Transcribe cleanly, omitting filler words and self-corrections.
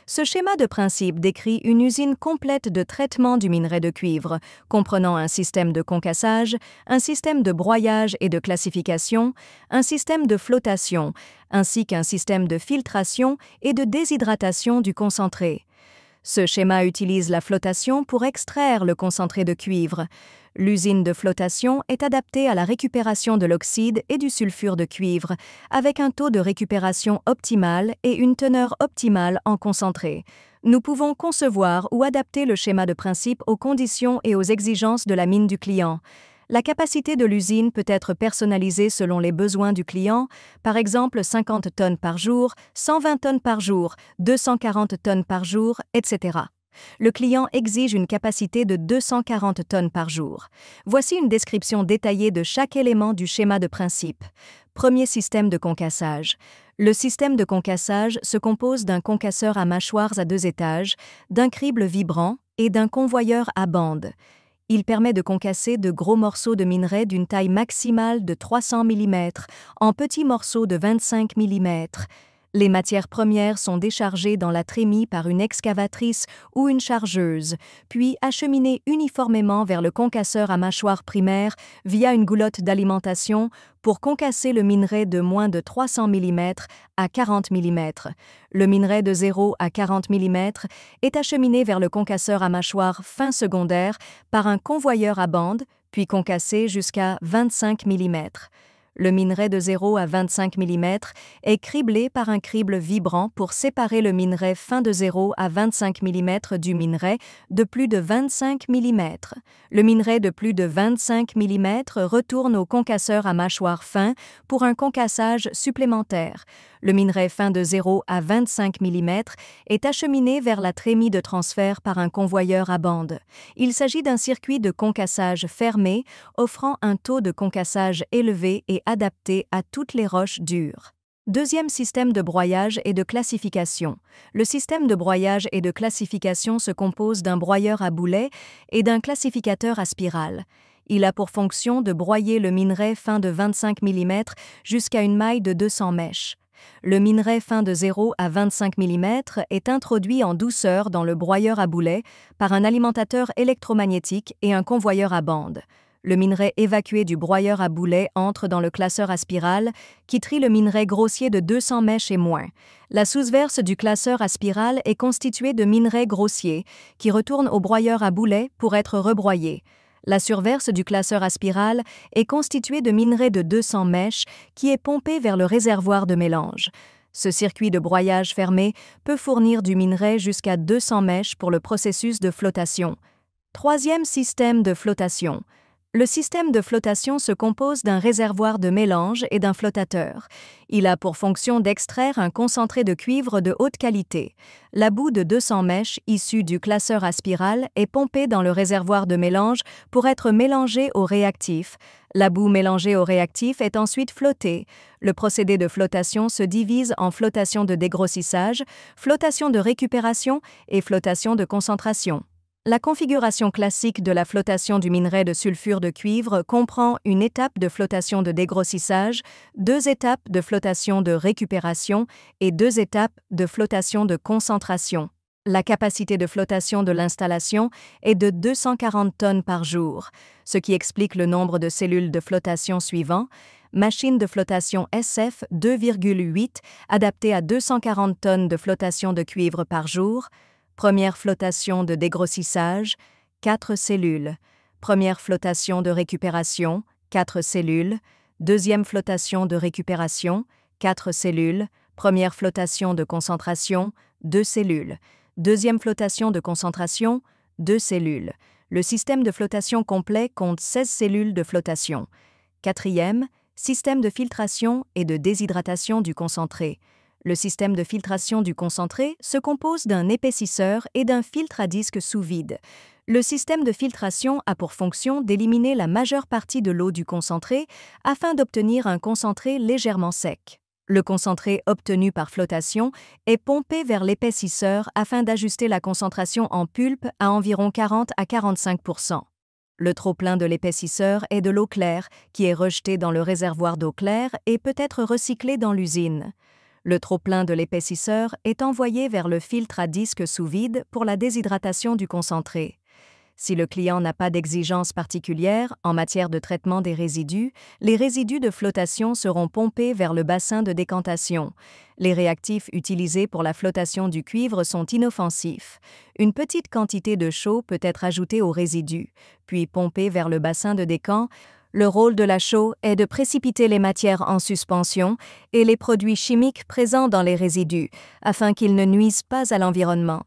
Ce schéma de principe décrit une usine complète de traitement du minerai de cuivre, comprenant un système de concassage, un système de broyage et de classification, un système de flottation, ainsi qu'un système de filtration et de déshydratation du concentré. Ce schéma utilise la flottation pour extraire le concentré de cuivre. L'usine de flottation est adaptée à la récupération de l'oxyde et du sulfure de cuivre, avec un taux de récupération optimal et une teneur optimale en concentré. Nous pouvons concevoir ou adapter le schéma de principe aux conditions et aux exigences de la mine du client. La capacité de l'usine peut être personnalisée selon les besoins du client, par exemple 50 tonnes par jour, 120 tonnes par jour, 240 tonnes par jour, etc. Le client exige une capacité de 240 tonnes par jour. Voici une description détaillée de chaque élément du schéma de principe. Premier système de concassage. Le système de concassage se compose d'un concasseur à mâchoires à 2 étages, d'un crible vibrant et d'un convoyeur à bande. Il permet de concasser de gros morceaux de minerai d'une taille maximale de 300 mm en petits morceaux de 25 mm. Les matières premières sont déchargées dans la trémie par une excavatrice ou une chargeuse, puis acheminées uniformément vers le concasseur à mâchoire primaire via une goulotte d'alimentation pour concasser le minerai de moins de 300 mm à 40 mm. Le minerai de 0 à 40 mm est acheminé vers le concasseur à mâchoire fin secondaire par un convoyeur à bande, puis concassé jusqu'à 25 mm. Le minerai de 0 à 25 mm est criblé par un crible vibrant pour séparer le minerai fin de 0 à 25 mm du minerai de plus de 25 mm. Le minerai de plus de 25 mm retourne au concasseur à mâchoire fin pour un concassage supplémentaire. Le minerai fin de 0 à 25 mm est acheminé vers la trémie de transfert par un convoyeur à bande. Il s'agit d'un circuit de concassage fermé, offrant un taux de concassage élevé et adapté à toutes les roches dures. Deuxième système de broyage et de classification. Le système de broyage et de classification se compose d'un broyeur à boulet et d'un classificateur à spirale. Il a pour fonction de broyer le minerai fin de 25 mm jusqu'à une maille de 200 mèches. Le minerai fin de 0 à 25 mm est introduit en douceur dans le broyeur à boulet par un alimentateur électromagnétique et un convoyeur à bande. Le minerai évacué du broyeur à boulet entre dans le classeur à spirale qui trie le minerai grossier de 200 mèches et moins. La sous-verse du classeur à spirale est constituée de minerai grossier qui retourne au broyeur à boulet pour être rebroyé. La surverse du classeur à spirale est constituée de minerai de 200 mèches qui est pompé vers le réservoir de mélange. Ce circuit de broyage fermé peut fournir du minerai jusqu'à 200 mèches pour le processus de flottation. Troisième système de flottation. Le système de flottation se compose d'un réservoir de mélange et d'un flottateur. Il a pour fonction d'extraire un concentré de cuivre de haute qualité. La boue de 200 mèches issue du classeur à spirale est pompée dans le réservoir de mélange pour être mélangée au réactif. La boue mélangée au réactif est ensuite flottée. Le procédé de flottation se divise en flottation de dégrossissage, flottation de récupération et flottation de concentration. La configuration classique de la flottation du minerai de sulfure de cuivre comprend une étape de flottation de dégrossissage, 2 étapes de flottation de récupération et 2 étapes de flottation de concentration. La capacité de flottation de l'installation est de 240 tonnes par jour, ce qui explique le nombre de cellules de flottation suivant. Machine de flottation SF 2,8 adaptée à 240 tonnes de flottation de cuivre par jour. Première flottation de dégrossissage, 4 cellules. Première flottation de récupération, 4 cellules. Deuxième flottation de récupération, 4 cellules. Première flottation de concentration, 2 cellules. Deuxième flottation de concentration, 2 cellules. Le système de flottation complet compte 16 cellules de flottation. Quatrième, système de filtration et de déshydratation du concentré. Le système de filtration du concentré se compose d'un épaississeur et d'un filtre à disque sous vide. Le système de filtration a pour fonction d'éliminer la majeure partie de l'eau du concentré afin d'obtenir un concentré légèrement sec. Le concentré obtenu par flottation est pompé vers l'épaississeur afin d'ajuster la concentration en pulpe à environ 40 à 45 %. Le trop-plein de l'épaississeur est de l'eau claire qui est rejetée dans le réservoir d'eau claire et peut être recyclée dans l'usine. Le trop-plein de l'épaississeur est envoyé vers le filtre à disque sous vide pour la déshydratation du concentré. Si le client n'a pas d'exigence particulière en matière de traitement des résidus, les résidus de flottation seront pompés vers le bassin de décantation. Les réactifs utilisés pour la flottation du cuivre sont inoffensifs. Une petite quantité de chaux peut être ajoutée aux résidus, puis pompée vers le bassin de décan. Le rôle de la chaux est de précipiter les matières en suspension et les produits chimiques présents dans les résidus, afin qu'ils ne nuisent pas à l'environnement.